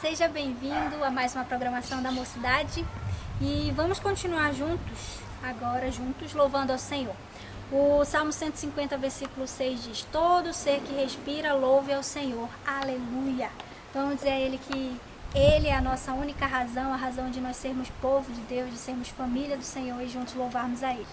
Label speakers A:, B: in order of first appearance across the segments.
A: seja bem-vindo a mais uma programação da Mocidade e vamos continuar juntos, louvando ao Senhor. O Salmo 150, versículo 6 diz: todo ser que respira, louve ao Senhor, aleluia. Vamos dizer a Ele que Ele é a nossa única razão, a razão de nós sermos povo de Deus, de sermos família do Senhor e juntos louvarmos a Ele.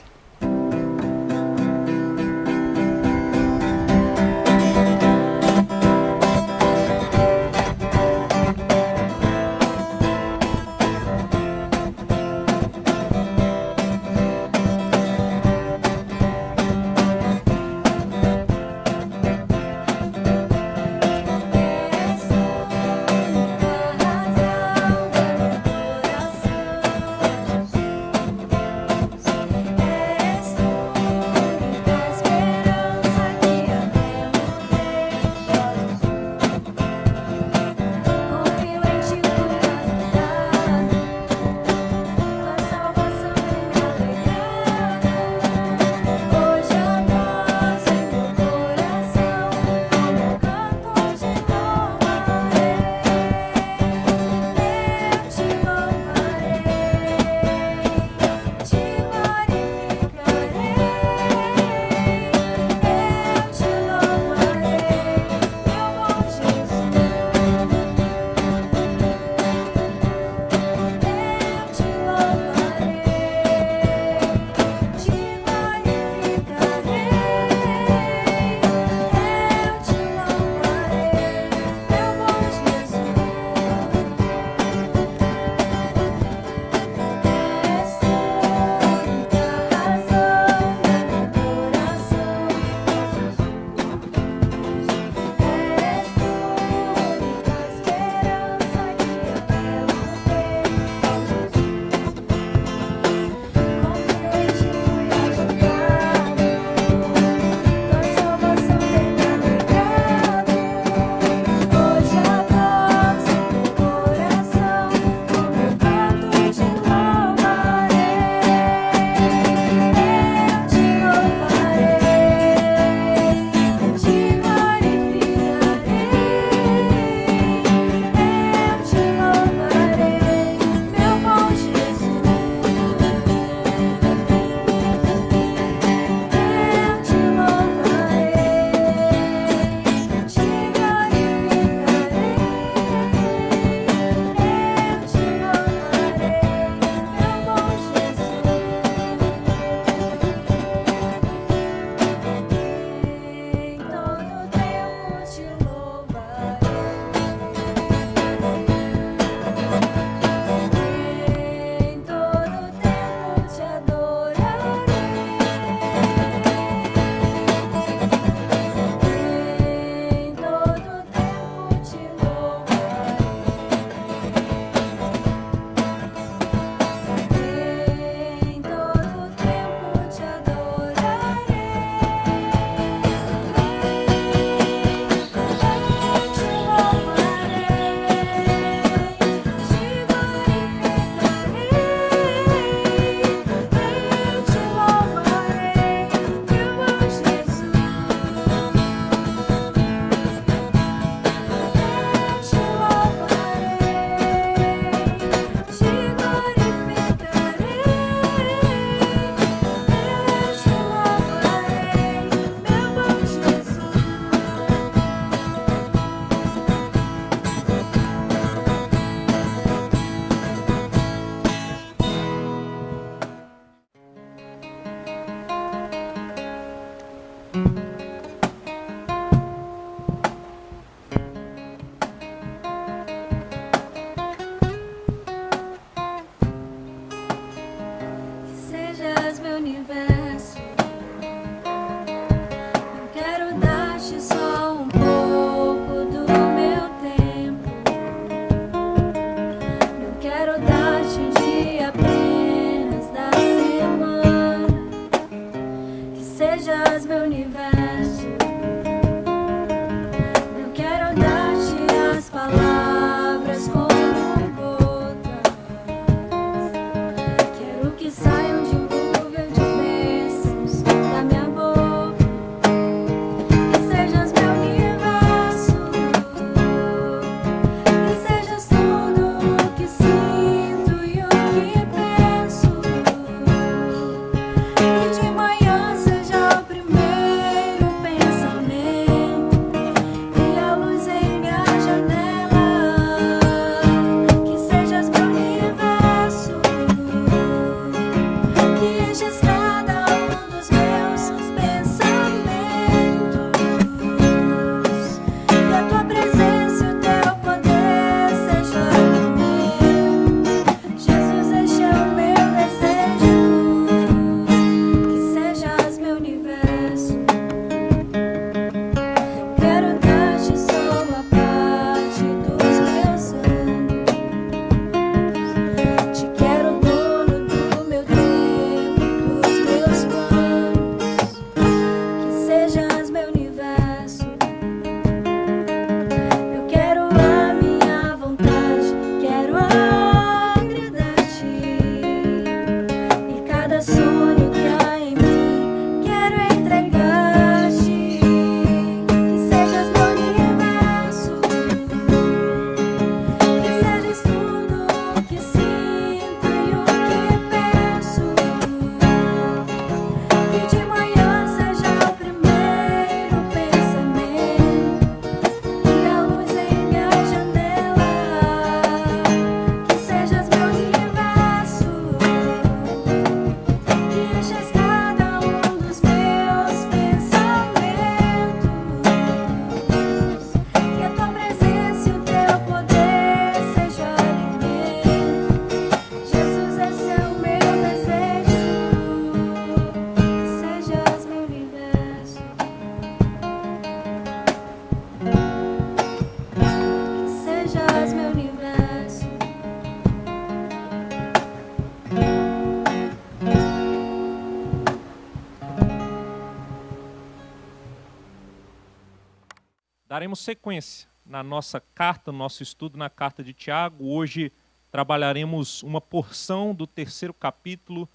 B: Daremos sequência na nossa carta, no nosso estudo na carta de Tiago. Hoje trabalharemos uma porção do 3º capítulo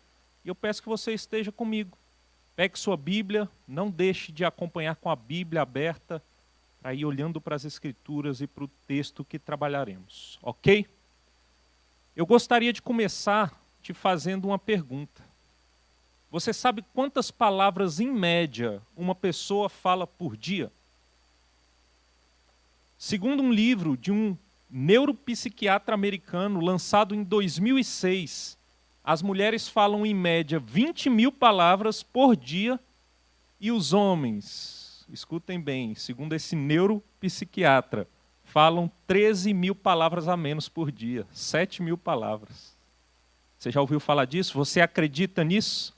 B: e eu peço que você esteja comigo. Pegue sua Bíblia, não deixe de acompanhar com a Bíblia aberta para ir olhando para as Escrituras e para o texto que trabalharemos, ok? Eu gostaria de começar te fazendo uma pergunta. Você sabe quantas palavras, em média, uma pessoa fala por dia? Segundo um livro de um neuropsiquiatra americano, lançado em 2006, as mulheres falam, em média, 20 mil palavras por dia e os homens, escutem bem, segundo esse neuropsiquiatra, falam 13 mil palavras a menos por dia, 7 mil palavras. Você já ouviu falar disso? Você acredita nisso?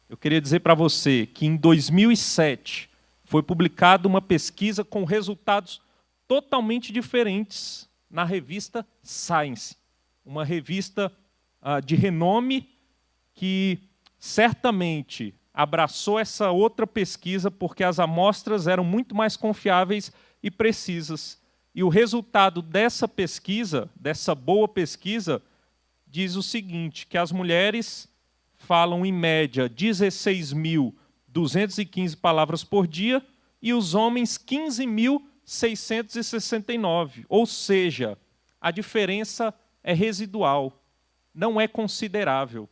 B: Eu queria dizer para você que em 2007 foi publicada uma pesquisa com resultados totalmente diferentes na revista Science, uma revista de renome que certamente abraçou essa outra pesquisa porque as amostras eram muito mais confiáveis e precisas. E o resultado dessa pesquisa, dessa boa pesquisa, diz o seguinte, que as mulheres falam em média 16.215 palavras por dia e os homens 15.669. Ou seja, a diferença é residual, não é considerável.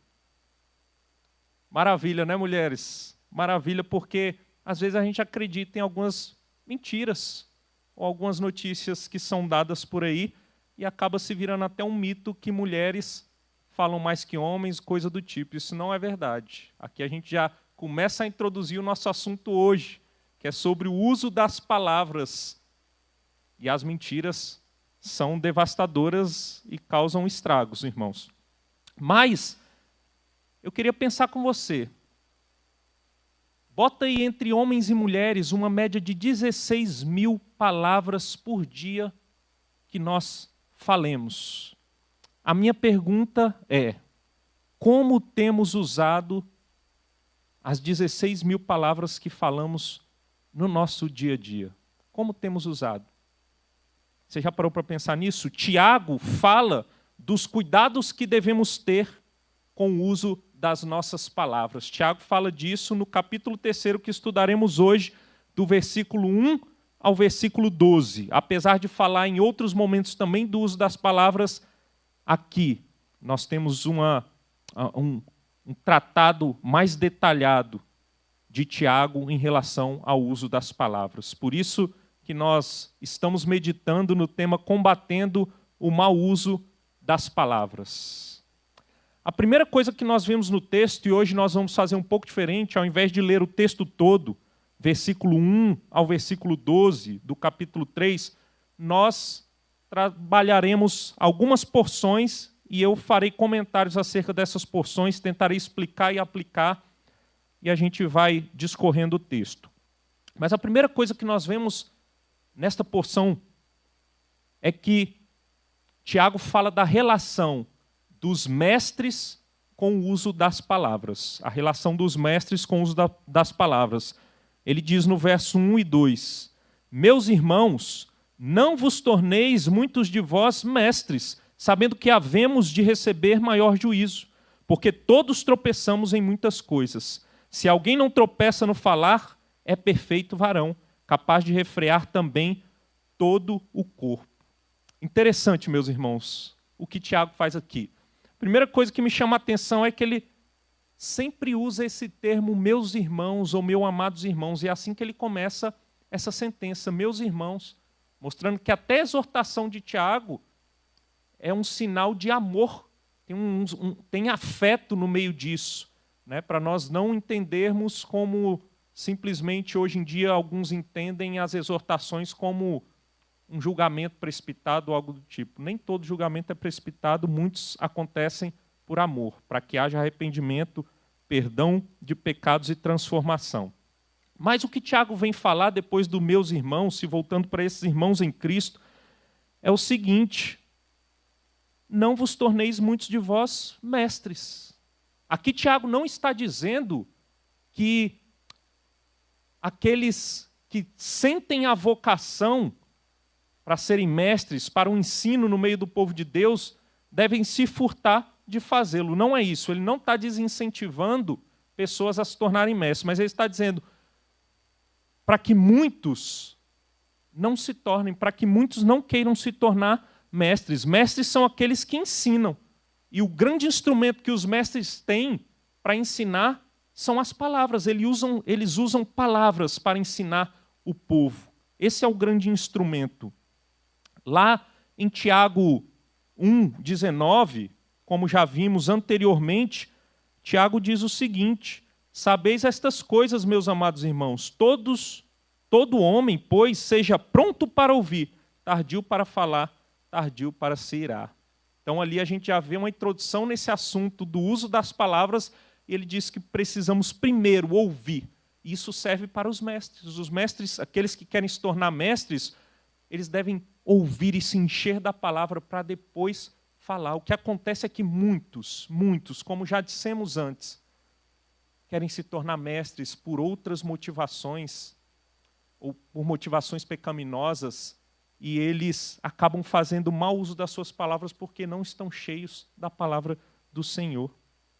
B: Maravilha, né, mulheres? Maravilha, porque às vezes a gente acredita em algumas mentiras ou algumas notícias que são dadas por aí e acaba se virando até um mito que mulheres falam mais que homens, coisa do tipo. Isso não é verdade. Aqui a gente já começa a introduzir o nosso assunto hoje, que é sobre o uso das palavras. E as mentiras são devastadoras e causam estragos, irmãos. Mas eu queria pensar com você. Bota aí entre homens e mulheres uma média de 16 mil palavras por dia que nós falemos. A minha pergunta é, como temos usado as 16 mil palavras que falamos no nosso dia a dia? Como temos usado? Você já parou para pensar nisso? Tiago fala dos cuidados que devemos ter com o uso das nossas palavras. Tiago fala disso no capítulo 3º que estudaremos hoje, do versículo 1 ao versículo 12. Apesar de falar em outros momentos também do uso das palavras, aqui nós temos um tratado mais detalhado de Tiago em relação ao uso das palavras. Por isso que nós estamos meditando no tema combatendo o mau uso das palavras. A primeira coisa que nós vemos no texto, e hoje nós vamos fazer um pouco diferente, ao invés de ler o texto todo, versículo 1 ao versículo 12 do capítulo 3, nós trabalharemos algumas porções e eu farei comentários acerca dessas porções, tentarei explicar e aplicar, e a gente vai discorrendo o texto. Mas a primeira coisa que nós vemos nesta porção é que Tiago fala da relação dos mestres com o uso das palavras. A relação dos mestres com o uso das palavras. Ele diz no verso 1 e 2, meus irmãos, não vos torneis muitos de vós mestres, sabendo que havemos de receber maior juízo, porque todos tropeçamos em muitas coisas. Se alguém não tropeça no falar, é perfeito varão, capaz de refrear também todo o corpo. Interessante, meus irmãos, o que Tiago faz aqui. A primeira coisa que me chama a atenção é que ele sempre usa esse termo meus irmãos ou meus amados irmãos, e é assim que ele começa essa sentença, meus irmãos, mostrando que até a exortação de Tiago é um sinal de amor, tem afeto no meio disso, né? Para nós não entendermos como simplesmente hoje em dia alguns entendem as exortações como um julgamento precipitado ou algo do tipo. Nem todo julgamento é precipitado, muitos acontecem por amor, para que haja arrependimento, perdão de pecados e transformação. Mas o que Tiago vem falar depois dos meus irmãos, se voltando para esses irmãos em Cristo, é o seguinte, não vos torneis muitos de vós mestres. Aqui Tiago não está dizendo que aqueles que sentem a vocação para serem mestres, para o ensino no meio do povo de Deus, devem se furtar de fazê-lo. Não é isso. Ele não está desincentivando pessoas a se tornarem mestres, mas ele está dizendo para que muitos não se tornem, para que muitos não queiram se tornar mestres. Mestres são aqueles que ensinam. E o grande instrumento que os mestres têm para ensinar são as palavras. Eles usam palavras para ensinar o povo. Esse é o grande instrumento. Lá em Tiago 1,19, como já vimos anteriormente, Tiago diz o seguinte: sabeis estas coisas, meus amados irmãos, todo homem, pois, seja pronto para ouvir, tardio para falar, tardio para se irar. Então ali a gente já vê uma introdução nesse assunto do uso das palavras, e ele diz que precisamos primeiro ouvir. Isso serve para os mestres. Os mestres, aqueles que querem se tornar mestres, eles devem ouvir e se encher da palavra para depois falar. O que acontece é que muitos, como já dissemos antes, querem se tornar mestres por outras motivações, ou por motivações pecaminosas, e eles acabam fazendo mau uso das suas palavras porque não estão cheios da palavra do Senhor.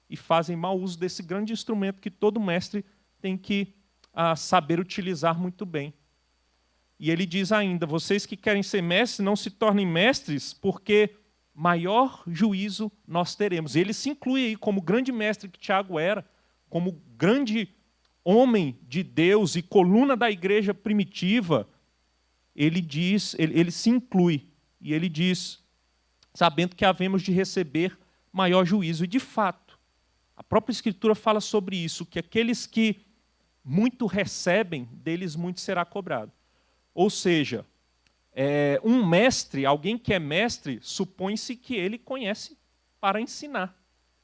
B: E fazem mau uso desse grande instrumento que todo mestre tem que saber utilizar muito bem. E ele diz ainda: vocês que querem ser mestres, não se tornem mestres, porque maior juízo nós teremos. E ele se inclui aí como grande mestre que Tiago era, como grande homem de Deus e coluna da igreja primitiva. Ele se inclui, e ele diz, sabendo que havemos de receber maior juízo. E de fato, a própria Escritura fala sobre isso, que aqueles que muito recebem, deles muito será cobrado. Ou seja, um mestre, alguém que é mestre, supõe-se que ele conhece para ensinar.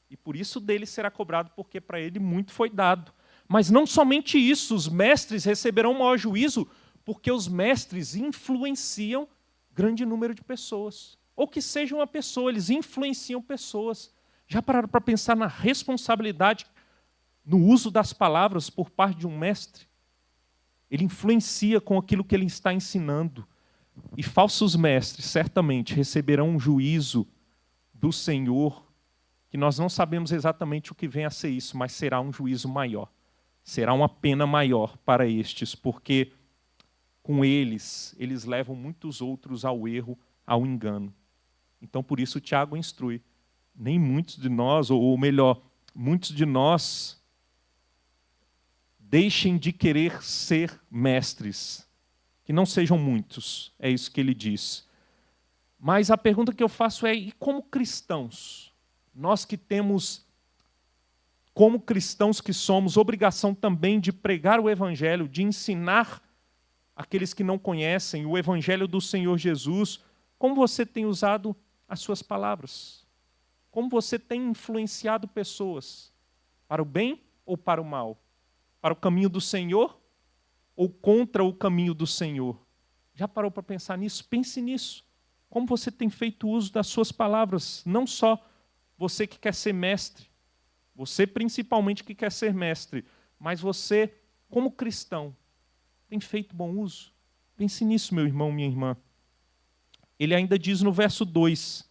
B: E por isso dele será cobrado, porque para ele muito foi dado. Mas não somente isso, os mestres receberão maior juízo, porque os mestres influenciam grande número de pessoas. Ou que seja uma pessoa, eles influenciam pessoas. Já pararam para pensar na responsabilidade no uso das palavras por parte de um mestre? Ele influencia com aquilo que ele está ensinando. E falsos mestres certamente receberão um juízo do Senhor, que nós não sabemos exatamente o que vem a ser isso, mas será um juízo maior. Será uma pena maior para estes, porque com eles levam muitos outros ao erro, ao engano. Então, por isso, Tiago instrui. Nem muitos de nós, ou melhor, muitos de nós deixem de querer ser mestres. Que não sejam muitos, é isso que ele diz. Mas a pergunta que eu faço é, e como cristãos? Nós que temos, como cristãos que somos, obrigação também de pregar o Evangelho, de ensinar aqueles que não conhecem o Evangelho do Senhor Jesus, como você tem usado as suas palavras? Como você tem influenciado pessoas? Para o bem ou para o mal? Para o caminho do Senhor ou contra o caminho do Senhor? Já parou para pensar nisso? Pense nisso. Como você tem feito uso das suas palavras? Não só você que quer ser mestre, você principalmente que quer ser mestre, mas você, como cristão, tem feito bom uso? Pense nisso, meu irmão, minha irmã. Ele ainda diz no verso 2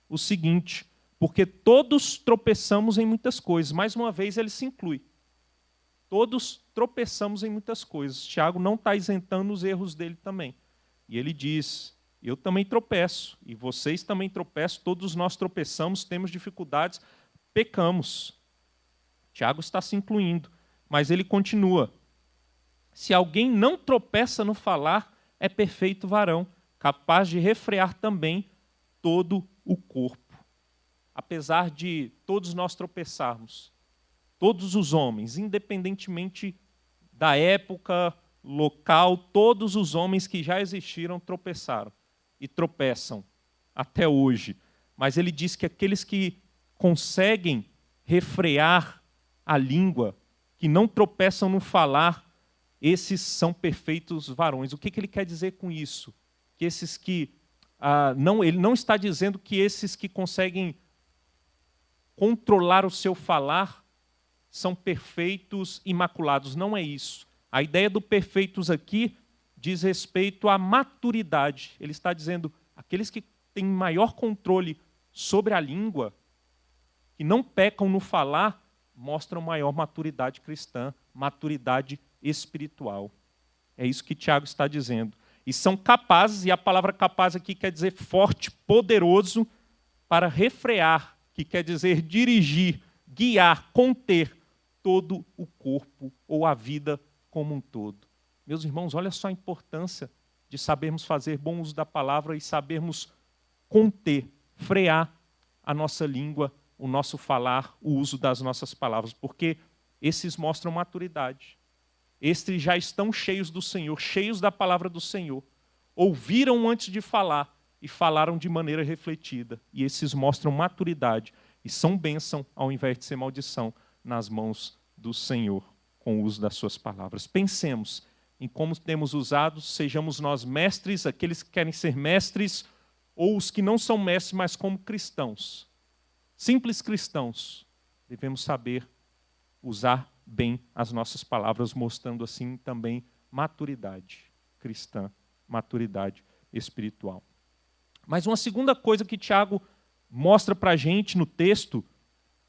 B: o seguinte: porque todos tropeçamos em muitas coisas. Mais uma vez ele se inclui. Todos tropeçamos em muitas coisas. Tiago não está isentando os erros dele também. E ele diz, eu também tropeço, e vocês também tropeçam, todos nós tropeçamos, temos dificuldades, pecamos. Tiago está se incluindo, mas ele continua. Se alguém não tropeça no falar, é perfeito varão, capaz de refrear também todo o corpo. Apesar de todos nós tropeçarmos, todos os homens, independentemente da época, local, todos os homens que já existiram tropeçaram e tropeçam até hoje. Mas ele diz que aqueles que conseguem refrear a língua, que não tropeçam no falar, esses são perfeitos varões. O que ele quer dizer com isso? Que esses que... ele não está dizendo que esses que conseguem controlar o seu falar são perfeitos, imaculados. Não é isso. A ideia do perfeitos aqui diz respeito à maturidade. Ele está dizendo, aqueles que têm maior controle sobre a língua, que não pecam no falar, mostram maior maturidade cristã, maturidade espiritual. É isso que Tiago está dizendo. E são capazes, e a palavra capaz aqui quer dizer forte, poderoso, para refrear, que quer dizer dirigir, guiar, conter todo o corpo ou a vida como um todo. Meus irmãos, olha só a importância de sabermos fazer bom uso da palavra e sabermos conter, frear a nossa língua, o nosso falar, o uso das nossas palavras, porque esses mostram maturidade. Estes já estão cheios do Senhor, cheios da palavra do Senhor. Ouviram antes de falar e falaram de maneira refletida. E esses mostram maturidade e são bênção ao invés de ser maldição nas mãos do Senhor com o uso das suas palavras. Pensemos em como temos usado, sejamos nós mestres, aqueles que querem ser mestres, ou os que não são mestres, mas como cristãos. Simples cristãos, devemos saber usar bem as nossas palavras, mostrando assim também maturidade cristã, maturidade espiritual. Mas uma segunda coisa que Tiago mostra para a gente no texto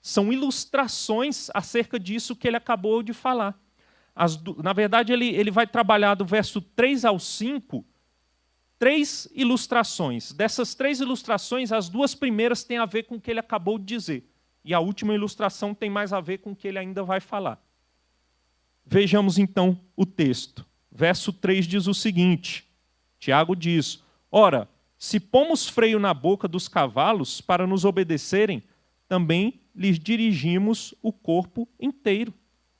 B: são ilustrações acerca disso que ele acabou de falar. Na verdade, ele vai trabalhar do verso 3 ao 5, 3 ilustrações. Dessas 3 ilustrações, as 2 primeiras têm a ver com o que ele acabou de dizer. E a última ilustração tem mais a ver com o que ele ainda vai falar. Vejamos então o texto. Verso 3 diz o seguinte, Tiago diz, ora, se pomos freio na boca dos cavalos para nos obedecerem, também lhes dirigimos o corpo inteiro.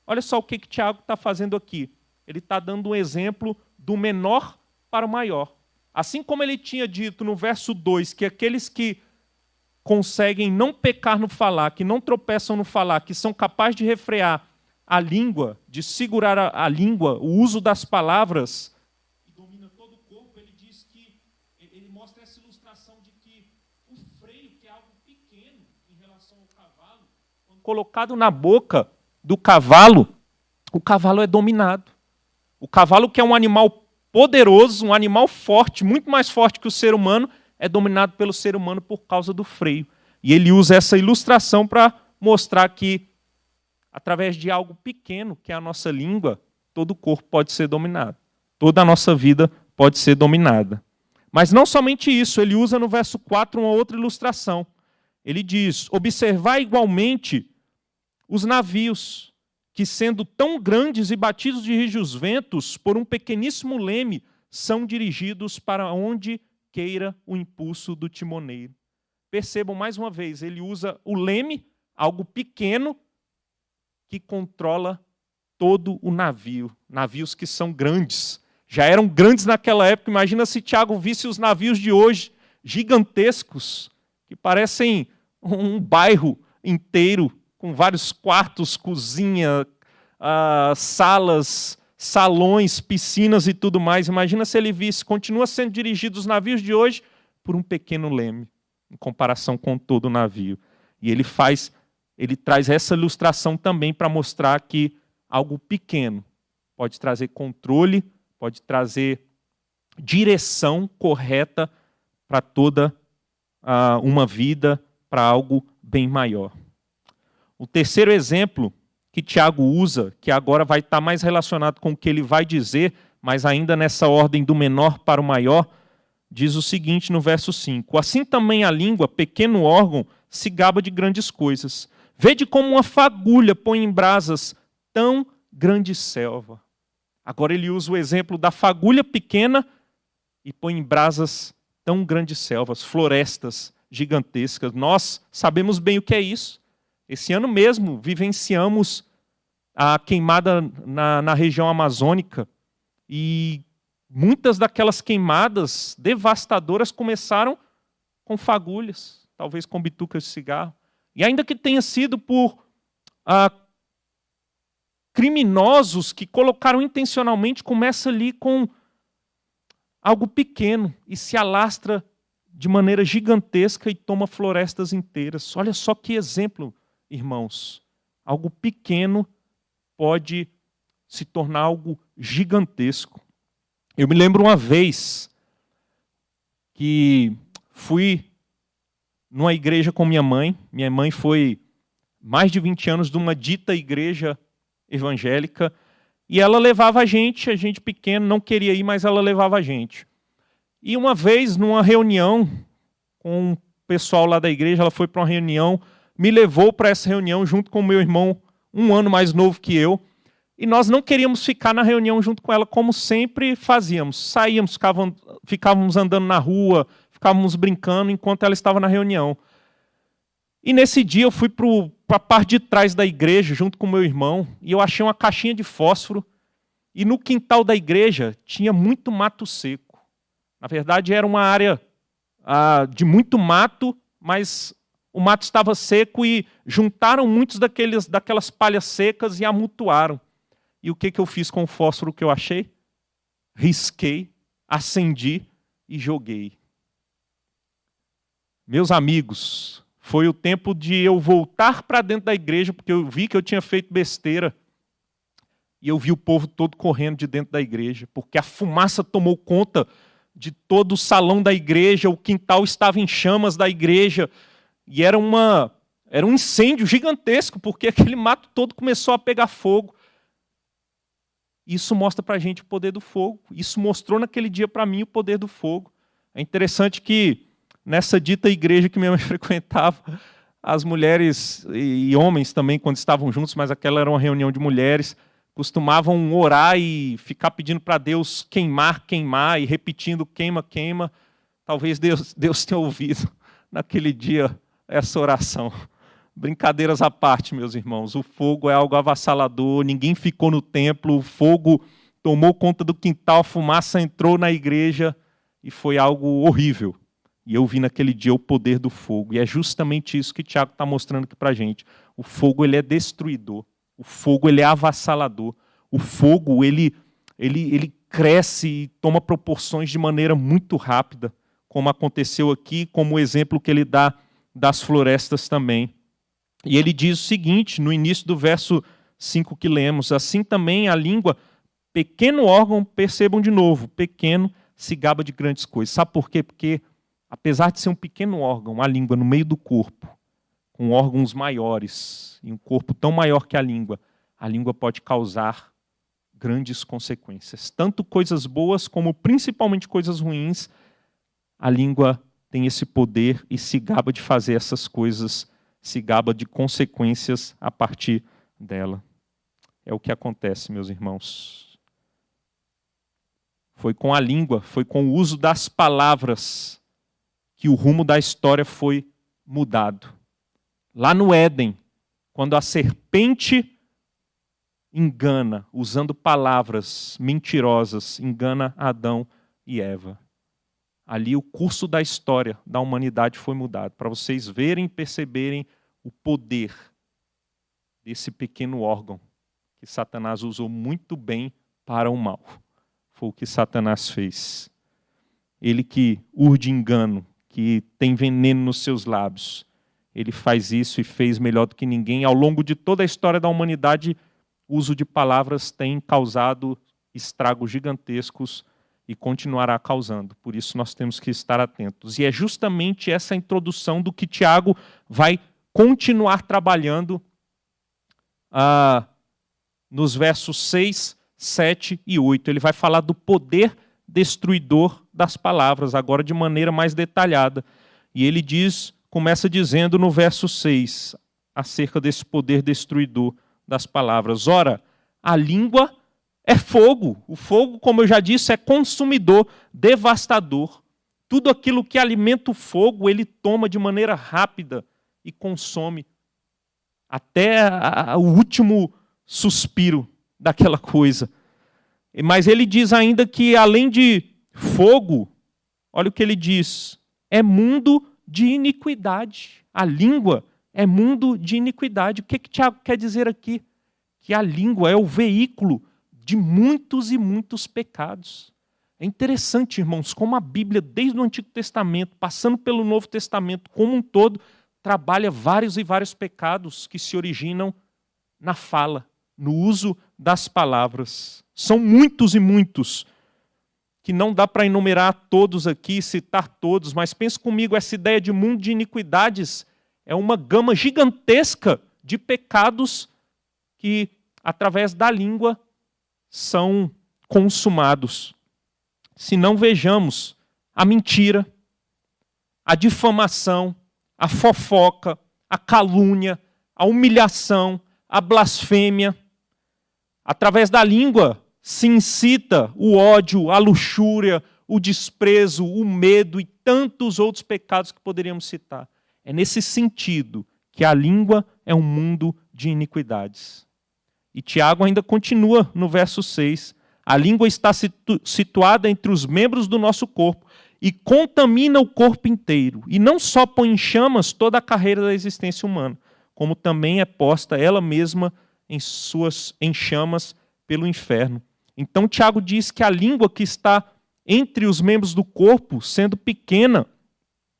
B: Olha só o que Tiago está fazendo aqui. Ele está dando um exemplo do menor para o maior. Assim como ele tinha dito no verso 2, que aqueles que conseguem não pecar no falar, que não tropeçam no falar, que são capazes de refrear a língua, de segurar a língua, o uso das palavras, e domina todo o corpo, ele diz que, ele mostra essa ilustração de que o freio, que é algo pequeno em relação ao cavalo, quando colocado na boca do cavalo, o cavalo é dominado. O cavalo, que é um animal poderoso, um animal forte, muito mais forte que o ser humano, é dominado pelo ser humano por causa do freio. E ele usa essa ilustração para mostrar que, através de algo pequeno, que é a nossa língua, todo o corpo pode ser dominado. Toda a nossa vida pode ser dominada. Mas não somente isso, ele usa no verso 4 uma outra ilustração. Ele diz, observai igualmente os navios, que sendo tão grandes e batidos de rijos ventos, por um pequeníssimo leme, são dirigidos para onde queira o impulso do timoneiro. Percebam mais uma vez, ele usa o leme, algo pequeno, que controla todo o navio. Navios que são grandes. Já eram grandes naquela época. Imagina se Tiago visse os navios de hoje, gigantescos, que parecem um bairro inteiro, com vários quartos, cozinha, salas, salões, piscinas e tudo mais. Imagina se ele visse, continua sendo dirigido os navios de hoje por um pequeno leme, em comparação com todo o navio. E ele traz essa ilustração também para mostrar que algo pequeno pode trazer controle, pode trazer direção correta para toda uma vida, para algo bem maior. O terceiro exemplo que Tiago usa, que agora vai estar mais relacionado com o que ele vai dizer, mas ainda nessa ordem do menor para o maior, diz o seguinte no verso 5. Assim também a língua, pequeno órgão, se gaba de grandes coisas. Vede como uma fagulha põe em brasas tão grande selva. Agora ele usa o exemplo da fagulha pequena e põe em brasas tão grandes selvas, florestas gigantescas. Nós sabemos bem o que é isso. Esse ano mesmo vivenciamos a queimada na região amazônica e muitas daquelas queimadas devastadoras começaram com fagulhas, talvez com bitucas de cigarro. E ainda que tenha sido por criminosos que colocaram intencionalmente, começa ali com algo pequeno e se alastra de maneira gigantesca e toma florestas inteiras. Olha só que exemplo, irmãos. Algo pequeno pode se tornar algo gigantesco. Eu me lembro uma vez que fui numa igreja com minha mãe. Minha mãe foi mais de 20 anos de uma dita igreja evangélica, e ela levava a gente pequeno, não queria ir, mas ela levava a gente. E uma vez, numa reunião com o pessoal lá da igreja, ela foi para uma reunião, me levou para essa reunião junto com o meu irmão, 1 ano mais novo que eu, e nós não queríamos ficar na reunião junto com ela, como sempre fazíamos. Saíamos, ficávamos andando na rua, ficávamos brincando enquanto ela estava na reunião. E nesse dia eu fui para a parte de trás da igreja, junto com o meu irmão, e eu achei uma caixinha de fósforo, e no quintal da igreja tinha muito mato seco. Na verdade, era uma área de muito mato, mas o mato estava seco e juntaram muitos daquelas palhas secas e amontoaram. E o que eu fiz com o fósforo que eu achei? Risquei, acendi e joguei. Meus amigos, foi o tempo de eu voltar para dentro da igreja, porque eu vi que eu tinha feito besteira. E eu vi o povo todo correndo de dentro da igreja, porque a fumaça tomou conta de todo o salão da igreja, o quintal estava em chamas da igreja, e era um incêndio gigantesco, porque aquele mato todo começou a pegar fogo. Isso mostra para a gente o poder do fogo. Isso mostrou naquele dia para mim o poder do fogo. É interessante que nessa dita igreja que minha mãe frequentava, as mulheres e homens também, quando estavam juntos, mas aquela era uma reunião de mulheres, costumavam orar e ficar pedindo para Deus queimar, queimar, e repetindo queima, queima. Talvez Deus tenha ouvido naquele dia essa oração. Brincadeiras à parte, meus irmãos, o fogo é algo avassalador, ninguém ficou no templo, o fogo tomou conta do quintal, a fumaça entrou na igreja e foi algo horrível. E eu vi naquele dia o poder do fogo, e é justamente isso que Tiago está mostrando aqui para a gente. O fogo ele é destruidor, o fogo ele é avassalador, o fogo ele cresce e toma proporções de maneira muito rápida, como aconteceu aqui, como o exemplo que ele dá das florestas também. E ele diz o seguinte, no início do verso 5 que lemos, assim também a língua, pequeno órgão, percebam de novo, pequeno se gaba de grandes coisas. Sabe por quê? Porque, apesar de ser um pequeno órgão, a língua no meio do corpo, com órgãos maiores, e um corpo tão maior que a língua pode causar grandes consequências. Tanto coisas boas como principalmente coisas ruins, a língua tem esse poder e se gaba de fazer essas coisas, se gaba de consequências a partir dela. É o que acontece, meus irmãos. Foi com a língua, foi com o uso das palavras que o rumo da história foi mudado. Lá no Éden, quando a serpente engana, usando palavras mentirosas, engana Adão e Eva. Ali o curso da história da humanidade foi mudado, para vocês verem e perceberem o poder desse pequeno órgão que Satanás usou muito bem para o mal. Foi o que Satanás fez. Ele que urde engano, que tem veneno nos seus lábios, ele faz isso e fez melhor do que ninguém. Ao longo de toda a história da humanidade, o uso de palavras tem causado estragos gigantescos e continuará causando. Por isso nós temos que estar atentos. E é justamente essa introdução do que Tiago vai continuar trabalhando nos versos 6, 7 e 8. Ele vai falar do poder destruidor das palavras, agora de maneira mais detalhada. E ele começa dizendo no verso 6, acerca desse poder destruidor das palavras. Ora, a língua é fogo. O fogo, como eu já disse, é consumidor, devastador. Tudo aquilo que alimenta o fogo, ele toma de maneira rápida e consome até o último suspiro daquela coisa. Mas ele diz ainda que, além de fogo, olha o que ele diz, é mundo de iniquidade. A língua é mundo de iniquidade. O que Tiago quer dizer aqui? Que a língua é o veículo de muitos e muitos pecados. É interessante, irmãos, como a Bíblia, desde o Antigo Testamento, passando pelo Novo Testamento como um todo, trabalha vários e vários pecados que se originam na fala, no uso das palavras. São muitos e muitos, que não dá para enumerar todos aqui, citar todos, mas pense comigo, essa ideia de mundo de iniquidades é uma gama gigantesca de pecados que, através da língua, são consumados. Se não vejamos a mentira, a difamação, a fofoca, a calúnia, a humilhação, a blasfêmia. Através da língua se incita o ódio, a luxúria, o desprezo, o medo e tantos outros pecados que poderíamos citar. É nesse sentido que a língua é um mundo de iniquidades. E Tiago ainda continua no verso 6. A língua está situada entre os membros do nosso corpo e contamina o corpo inteiro. E não só põe em chamas toda a carreira da existência humana, como também é posta ela mesma em chamas pelo inferno. Então Tiago diz que a língua que está entre os membros do corpo, sendo pequena,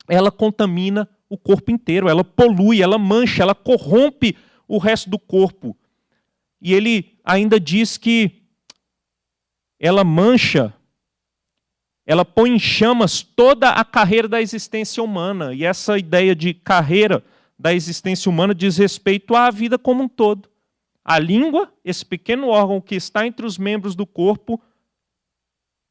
B: ela contamina o corpo inteiro, ela polui, ela mancha, ela corrompe o resto do corpo. E ele ainda diz que ela mancha, ela põe em chamas toda a carreira da existência humana. E essa ideia de carreira da existência humana diz respeito à vida como um todo. A língua, esse pequeno órgão que está entre os membros do corpo,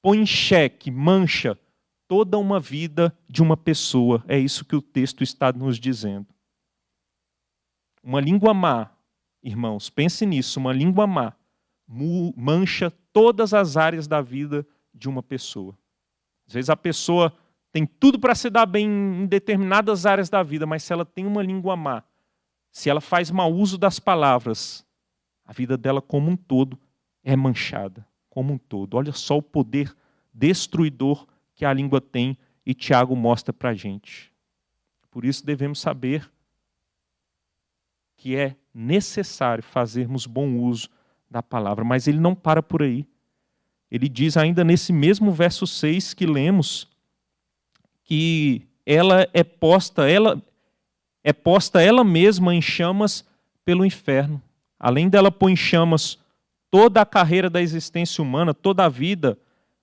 B: põe em xeque, mancha toda uma vida de uma pessoa. É isso que o texto está nos dizendo. Uma língua má, irmãos, pense nisso, uma língua má mancha todas as áreas da vida de uma pessoa. Às vezes a pessoa tem tudo para se dar bem em determinadas áreas da vida, mas se ela tem uma língua má, se ela faz mau uso das palavras, a vida dela como um todo é manchada, como um todo. Olha só o poder destruidor que a língua tem e Tiago mostra para a gente. Por isso devemos saber que é necessário fazermos bom uso da palavra. Mas ele não para por aí. Ele diz ainda nesse mesmo verso 6 que lemos, que ela é posta ela mesma em chamas pelo inferno. Além dela pôr em chamas toda a carreira da existência humana, toda a vida,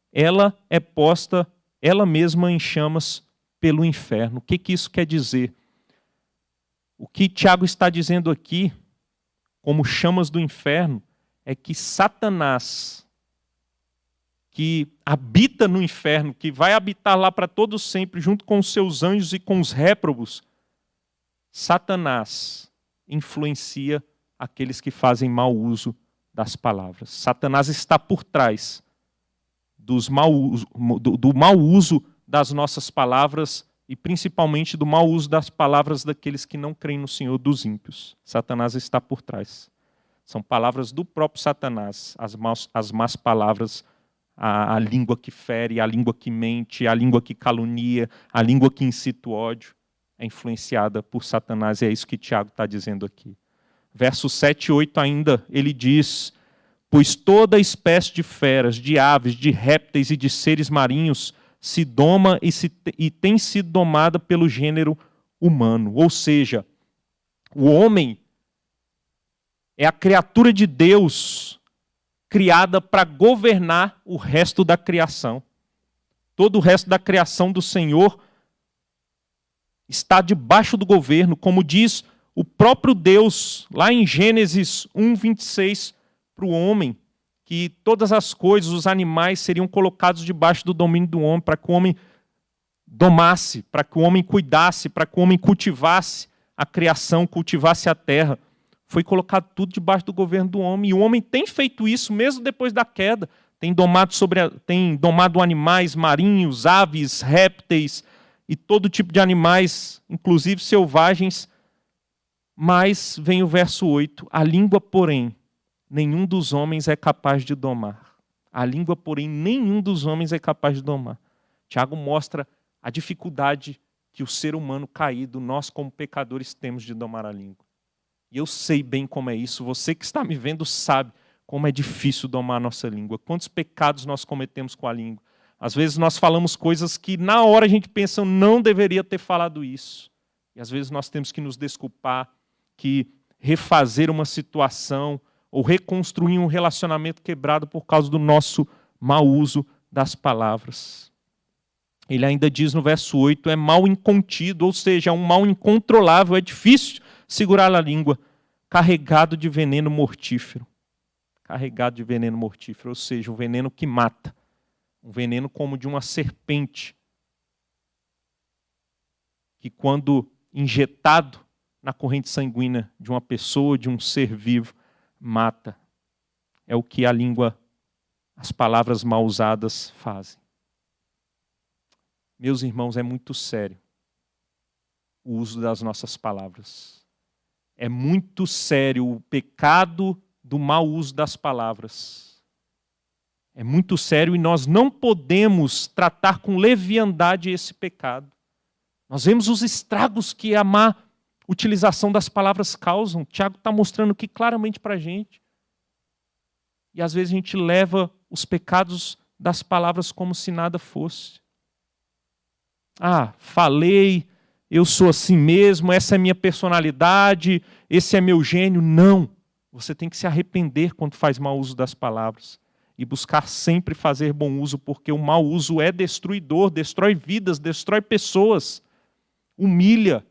B: ela é posta ela mesma em chamas pelo inferno. O que isso quer dizer? O que Tiago está dizendo aqui, como chamas do inferno, é que Satanás, que habita no inferno, que vai habitar lá para todo sempre, junto com os seus anjos e com os réprobos, Satanás influencia aqueles que fazem mau uso das palavras. Satanás está por trás do mau uso das nossas palavras e principalmente do mau uso das palavras daqueles que não creem no Senhor, dos ímpios. Satanás está por trás. São palavras do próprio Satanás, as más palavras, a língua que fere, a língua que mente, a língua que calunia, a língua que incita o ódio, é influenciada por Satanás, e é isso que Tiago está dizendo aqui. Versos 7 e 8 ainda, ele diz: pois toda espécie de feras, de aves, de répteis e de seres marinhos se doma e tem sido domada pelo gênero humano. Ou seja, o homem é a criatura de Deus criada para governar o resto da criação. Todo o resto da criação do Senhor está debaixo do governo, como diz o próprio Deus, lá em Gênesis 1:26, para o homem, que todas as coisas, os animais, seriam colocados debaixo do domínio do homem, para que o homem domasse, para que o homem cuidasse, para que o homem cultivasse a criação, cultivasse a terra. Foi colocado tudo debaixo do governo do homem, e o homem tem feito isso mesmo depois da queda. Tem domado animais marinhos, aves, répteis e todo tipo de animais, inclusive selvagens. Mas vem o verso 8, a língua, porém, nenhum dos homens é capaz de domar. A língua, porém, nenhum dos homens é capaz de domar. Tiago mostra a dificuldade que o ser humano caído, nós como pecadores, temos de domar a língua. E eu sei bem como é isso. Você que está me vendo sabe como é difícil domar a nossa língua. Quantos pecados nós cometemos com a língua. Às vezes nós falamos coisas que na hora a gente pensa, eu não deveria ter falado isso. E às vezes nós temos que nos desculpar, que refazer uma situação, ou reconstruir um relacionamento quebrado por causa do nosso mau uso das palavras. Ele ainda diz no verso 8, é mal incontido, ou seja, é um mal incontrolável, é difícil segurar a língua, carregado de veneno mortífero. Carregado de veneno mortífero, ou seja, um veneno que mata. Um veneno como de uma serpente, que quando injetado na corrente sanguínea de uma pessoa, de um ser vivo, mata. É o que a língua, as palavras mal usadas fazem. Meus irmãos, é muito sério o uso das nossas palavras. É muito sério o pecado do mau uso das palavras. É muito sério e nós não podemos tratar com leviandade esse pecado. Nós vemos os estragos que a má utilização das palavras causam. Tiago está mostrando aqui claramente para a gente. E às vezes a gente leva os pecados das palavras como se nada fosse. Falei, eu sou assim mesmo, essa é minha personalidade, esse é meu gênio. Não, você tem que se arrepender quando faz mau uso das palavras e buscar sempre fazer bom uso, porque o mau uso é destruidor, destrói vidas, destrói pessoas, humilha.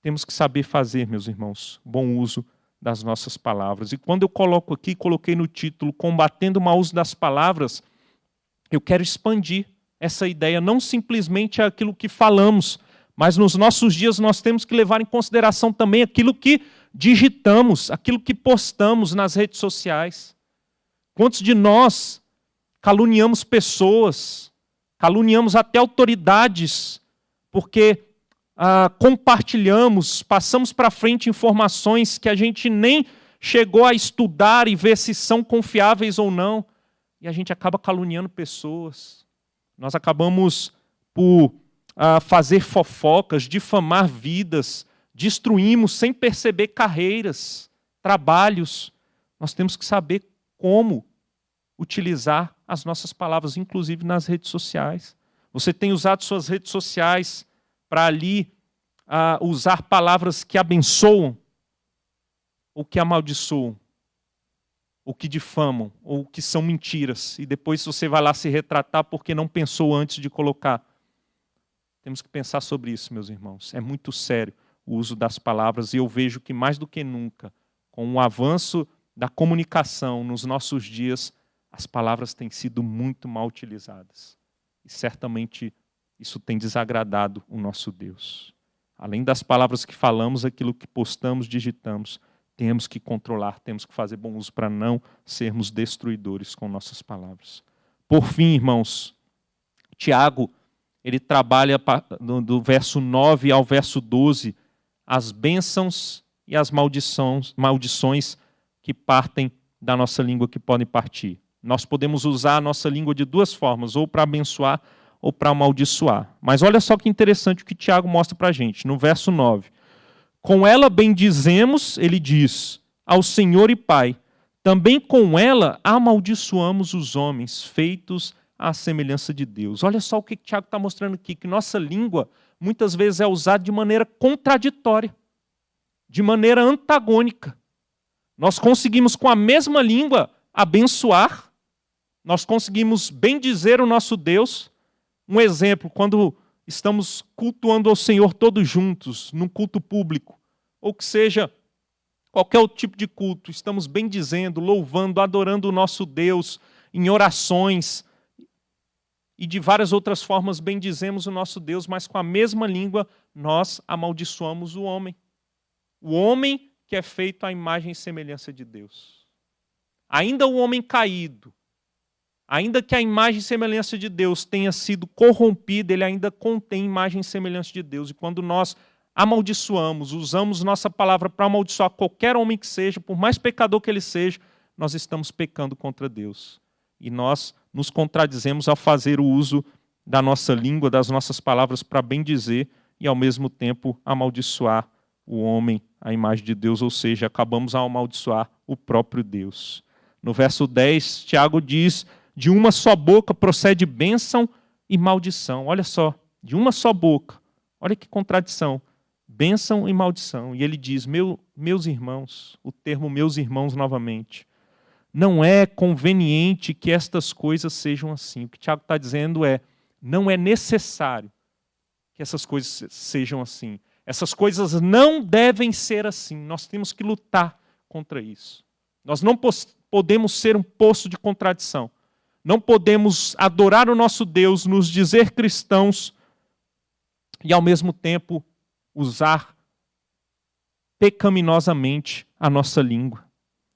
B: Temos que saber fazer, meus irmãos, bom uso das nossas palavras. E quando eu coloco aqui, coloquei no título, combatendo o mau uso das palavras, eu quero expandir essa ideia, não simplesmente aquilo que falamos, mas nos nossos dias nós temos que levar em consideração também aquilo que digitamos, aquilo que postamos nas redes sociais. Quantos de nós caluniamos pessoas, caluniamos até autoridades, porque compartilhamos, passamos para frente informações que a gente nem chegou a estudar e ver se são confiáveis ou não, e a gente acaba caluniando pessoas. Nós acabamos por fazer fofocas, difamar vidas, destruímos sem perceber carreiras, trabalhos. Nós temos que saber como utilizar as nossas palavras, inclusive nas redes sociais. Você tem usado suas redes sociais para ali usar palavras que abençoam ou que amaldiçoam, ou que difamam, ou que são mentiras, e depois você vai lá se retratar porque não pensou antes de colocar. Temos que pensar sobre isso, meus irmãos. É muito sério o uso das palavras, e eu vejo que mais do que nunca, com o avanço da comunicação nos nossos dias, as palavras têm sido muito mal utilizadas. E certamente isso tem desagradado o nosso Deus. Além das palavras que falamos, aquilo que postamos, digitamos, temos que controlar, temos que fazer bom uso para não sermos destruidores com nossas palavras. Por fim, irmãos, Tiago, ele trabalha do verso 9 ao verso 12, as bênçãos e as maldições que partem da nossa língua, que podem partir. Nós podemos usar a nossa língua de duas formas, ou para abençoar ou para amaldiçoar. Mas olha só que interessante o que Tiago mostra para a gente, no verso 9. Com ela bendizemos, ele diz, ao Senhor e Pai. Também com ela amaldiçoamos os homens, feitos à semelhança de Deus. Olha só o que Tiago está mostrando aqui, que nossa língua muitas vezes é usada de maneira contraditória, de maneira antagônica. Nós conseguimos com a mesma língua abençoar, nós conseguimos bendizer o nosso Deus. Um exemplo, quando estamos cultuando ao Senhor todos juntos, num culto público, ou que seja qualquer outro tipo de culto, estamos bendizendo, louvando, adorando o nosso Deus em orações e de várias outras formas bendizemos o nosso Deus, mas com a mesma língua nós amaldiçoamos o homem. O homem que é feito à imagem e semelhança de Deus. Ainda o homem caído, ainda que a imagem e semelhança de Deus tenha sido corrompida, ele ainda contém imagem e semelhança de Deus. E quando nós amaldiçoamos, usamos nossa palavra para amaldiçoar qualquer homem que seja, por mais pecador que ele seja, nós estamos pecando contra Deus. E nós nos contradizemos ao fazer o uso da nossa língua, das nossas palavras para bendizer e ao mesmo tempo amaldiçoar o homem, a imagem de Deus, ou seja, acabamos a amaldiçoar o próprio Deus. No verso 10, Tiago diz: de uma só boca procede bênção e maldição. Olha só, de uma só boca. Olha que contradição. bênção e maldição. E ele diz, meus irmãos, o termo meus irmãos novamente, não é conveniente que estas coisas sejam assim. O que Tiago está dizendo é, não é necessário que essas coisas sejam assim. Essas coisas não devem ser assim. Nós temos que lutar contra isso. Nós não podemos ser um poço de contradição. Não podemos adorar o nosso Deus, nos dizer cristãos e, ao mesmo tempo, usar pecaminosamente a nossa língua.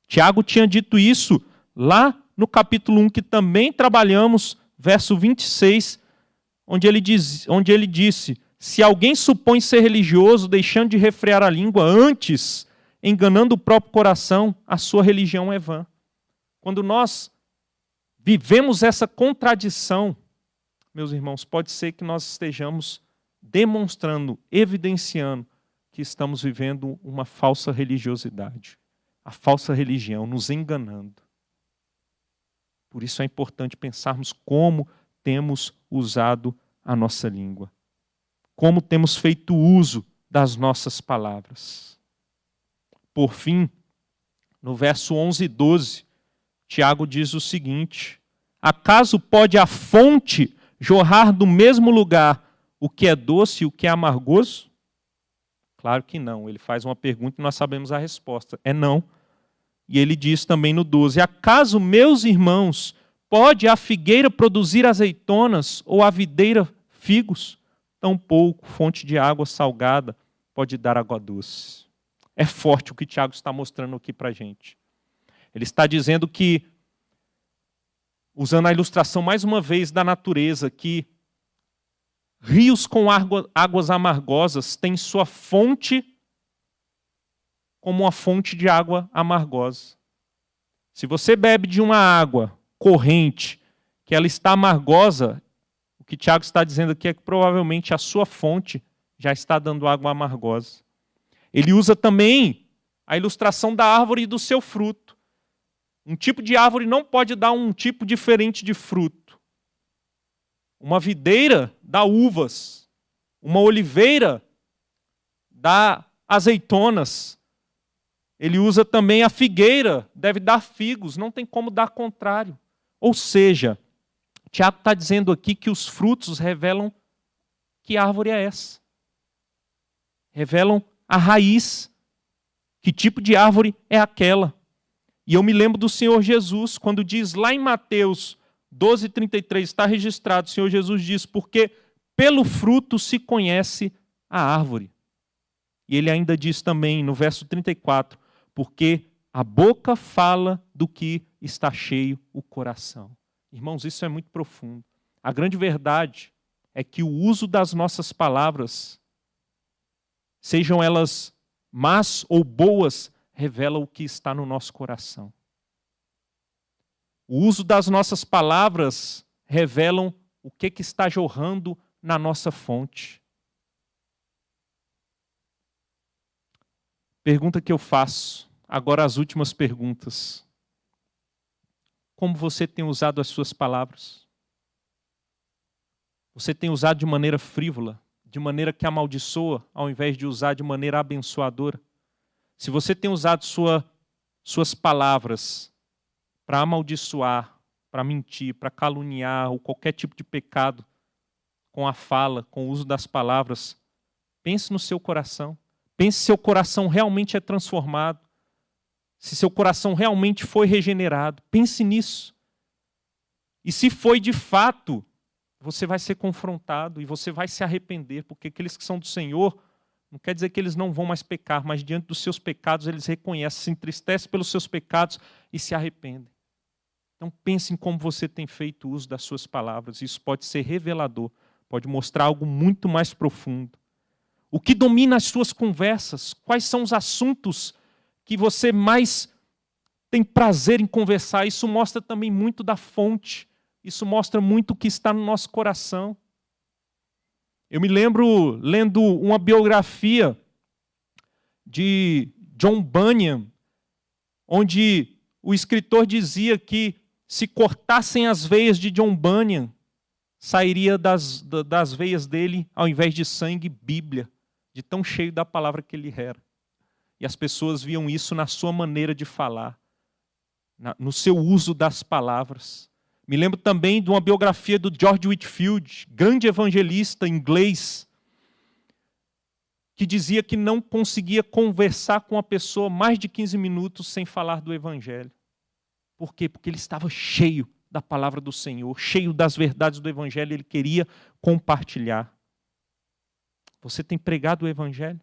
B: Tiago tinha dito isso lá no capítulo 1, que também trabalhamos, verso 26, onde ele disse, se alguém supõe ser religioso, deixando de refrear a língua, antes, enganando o próprio coração, a sua religião é vã. Quando nós vivemos essa contradição, meus irmãos, pode ser que nós estejamos demonstrando, evidenciando que estamos vivendo uma falsa religiosidade, a falsa religião, nos enganando. Por isso é importante pensarmos como temos usado a nossa língua, como temos feito uso das nossas palavras. Por fim, no verso 11 e 12, Tiago diz o seguinte, acaso pode a fonte jorrar do mesmo lugar o que é doce e o que é amargoso? Claro que não. Ele faz uma pergunta e nós sabemos a resposta. É não. E ele diz também no 12, acaso, meus irmãos, pode a figueira produzir azeitonas ou a videira figos? Tampouco fonte de água salgada pode dar água doce. É forte o que Tiago está mostrando aqui para a gente. Ele está dizendo que, usando a ilustração mais uma vez da natureza, que rios com águas amargosas têm sua fonte como uma fonte de água amargosa. Se você bebe de uma água corrente, que ela está amargosa, o que Tiago está dizendo aqui é que provavelmente a sua fonte já está dando água amargosa. Ele usa também a ilustração da árvore e do seu fruto. Um tipo de árvore não pode dar um tipo diferente de fruto. Uma videira dá uvas. Uma oliveira dá azeitonas. Ele usa também a figueira, deve dar figos, não tem como dar contrário. Ou seja, Tiago está dizendo aqui que os frutos revelam que árvore é essa. Revelam a raiz. Que tipo de árvore é aquela? E eu me lembro do Senhor Jesus, quando diz lá em Mateus 12:33, está registrado, o Senhor Jesus diz, porque pelo fruto se conhece a árvore. E ele ainda diz também no verso 34, porque a boca fala do que está cheio o coração. Irmãos, isso é muito profundo. A grande verdade é que o uso das nossas palavras, sejam elas más ou boas, revela o que está no nosso coração. O uso das nossas palavras revelam o que está jorrando na nossa fonte. Pergunta que eu faço, agora as últimas perguntas. Como você tem usado as suas palavras? Você tem usado de maneira frívola, de maneira que amaldiçoa, ao invés de usar de maneira abençoadora? Se você tem usado suas palavras para amaldiçoar, para mentir, para caluniar, ou qualquer tipo de pecado, com a fala, com o uso das palavras, pense no seu coração. Pense se seu coração realmente é transformado. Se seu coração realmente foi regenerado. Pense nisso. E se foi de fato, você vai ser confrontado e você vai se arrepender, porque aqueles que são do Senhor, não quer dizer que eles não vão mais pecar, mas diante dos seus pecados eles reconhecem, se entristecem pelos seus pecados e se arrependem. Então pense em como você tem feito uso das suas palavras. Isso pode ser revelador, pode mostrar algo muito mais profundo. O que domina as suas conversas? Quais são os assuntos que você mais tem prazer em conversar? Isso mostra também muito da fonte. Isso mostra muito o que está no nosso coração. Eu me lembro lendo uma biografia de John Bunyan, onde o escritor dizia que se cortassem as veias de John Bunyan, sairia das veias dele, ao invés de sangue, Bíblia. de tão cheio da palavra que ele era. E as pessoas viam isso na sua maneira de falar, no seu uso das palavras. Me lembro também de uma biografia do George Whitefield, grande evangelista inglês, que dizia que não conseguia conversar com a pessoa mais de 15 minutos sem falar do evangelho. Por quê? Porque ele estava cheio da palavra do Senhor, cheio das verdades do evangelho, ele queria compartilhar. Você tem pregado o evangelho?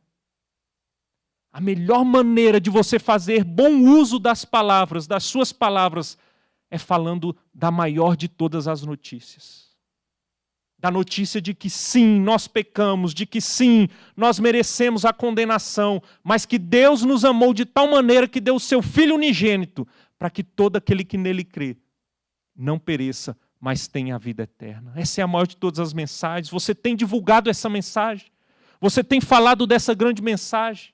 B: A melhor maneira de você fazer bom uso das palavras, das suas palavras, é falando da maior de todas as notícias. Da notícia de que sim, nós pecamos, de que sim, nós merecemos a condenação, mas que Deus nos amou de tal maneira que deu o seu Filho unigênito, para que todo aquele que nele crê não pereça, mas tenha a vida eterna. Essa é a maior de todas as mensagens. Você tem divulgado essa mensagem? Você tem falado dessa grande mensagem?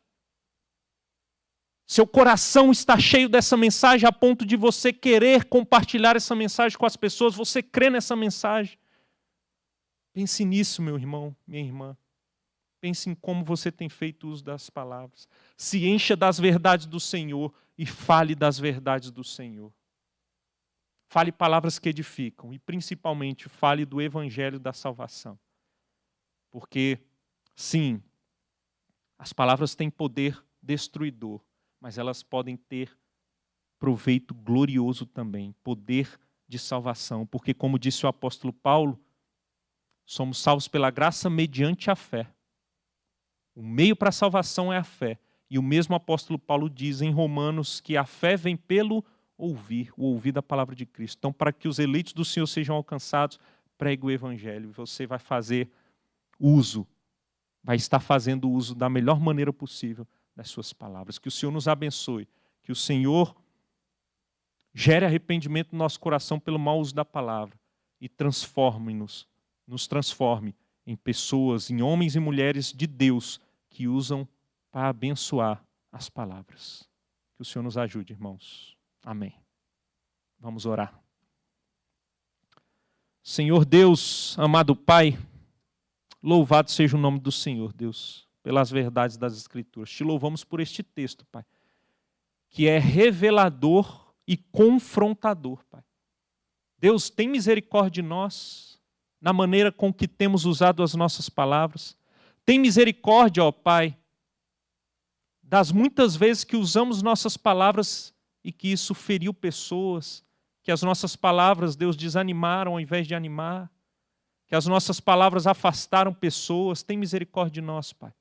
B: Seu coração está cheio dessa mensagem a ponto de você querer compartilhar essa mensagem com as pessoas? Você crê nessa mensagem? Pense nisso, meu irmão, minha irmã. Pense em como você tem feito uso das palavras. Se encha das verdades do Senhor e fale das verdades do Senhor. Fale palavras que edificam e, principalmente, fale do evangelho da salvação. Porque, sim, as palavras têm poder destruidor, mas elas podem ter proveito glorioso também, poder de salvação. Porque, como disse o apóstolo Paulo, somos salvos pela graça mediante a fé. O meio para a salvação é a fé. E o mesmo apóstolo Paulo diz em Romanos que a fé vem pelo ouvir, o ouvir da palavra de Cristo. Então, para que os eleitos do Senhor sejam alcançados, pregue o evangelho. Você vai fazer uso, vai estar fazendo uso da melhor maneira possível das suas palavras. Que o Senhor nos abençoe, que o Senhor gere arrependimento no nosso coração pelo mau uso da palavra e nos transforme em pessoas, em homens e mulheres de Deus que usam para abençoar as palavras. Que o Senhor nos ajude, irmãos. Amém. Vamos orar. Senhor Deus, amado Pai, louvado seja o nome do Senhor, Deus, pelas verdades das Escrituras. Te louvamos por este texto, Pai, que é revelador e confrontador, Pai. Deus, tem misericórdia de nós, na maneira com que temos usado as nossas palavras. Tem misericórdia, ó Pai, das muitas vezes que usamos nossas palavras e que isso feriu pessoas, que as nossas palavras, Deus, desanimaram ao invés de animar, que as nossas palavras afastaram pessoas. Tem misericórdia de nós, Pai.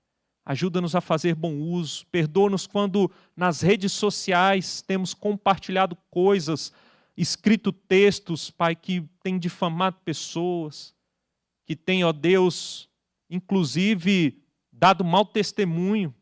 B: Ajuda-nos a fazer bom uso. Perdoa-nos quando nas redes sociais temos compartilhado coisas, escrito textos, Pai, que têm difamado pessoas, que têm, ó Deus, inclusive dado mau testemunho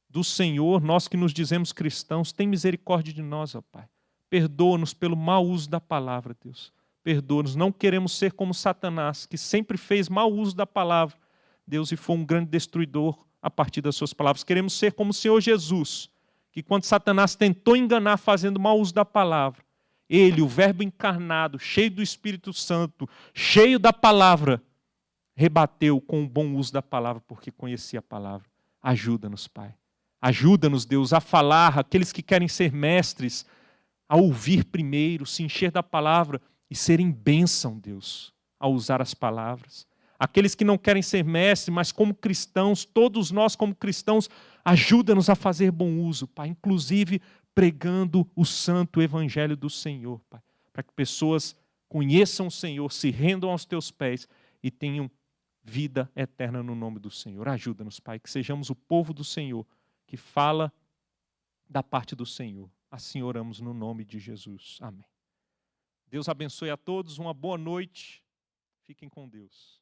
B: do Senhor, nós que nos dizemos cristãos. Tem misericórdia de nós, ó Pai. Perdoa-nos pelo mau uso da palavra, Deus. Perdoa-nos. Não queremos ser como Satanás, que sempre fez mau uso da palavra, Deus, e foi um grande destruidor a partir das suas palavras. Queremos ser como o Senhor Jesus, que quando Satanás tentou enganar fazendo mau uso da palavra, ele, o Verbo encarnado, cheio do Espírito Santo, cheio da palavra, rebateu com o bom uso da palavra, porque conhecia a palavra. Ajuda-nos, Pai. Ajuda-nos, Deus, a falar, aqueles que querem ser mestres, a ouvir primeiro, se encher da palavra e serem bênção, Deus, ao usar as palavras. Aqueles que não querem ser mestres, mas como cristãos, todos nós como cristãos, ajuda-nos a fazer bom uso, Pai, inclusive pregando o santo evangelho do Senhor, Pai, para que pessoas conheçam o Senhor, se rendam aos teus pés e tenham vida eterna no nome do Senhor. Ajuda-nos, Pai, que sejamos o povo do Senhor, que fala da parte do Senhor. Assim oramos no nome de Jesus. Amém. Deus abençoe a todos, uma boa noite. Fiquem com Deus.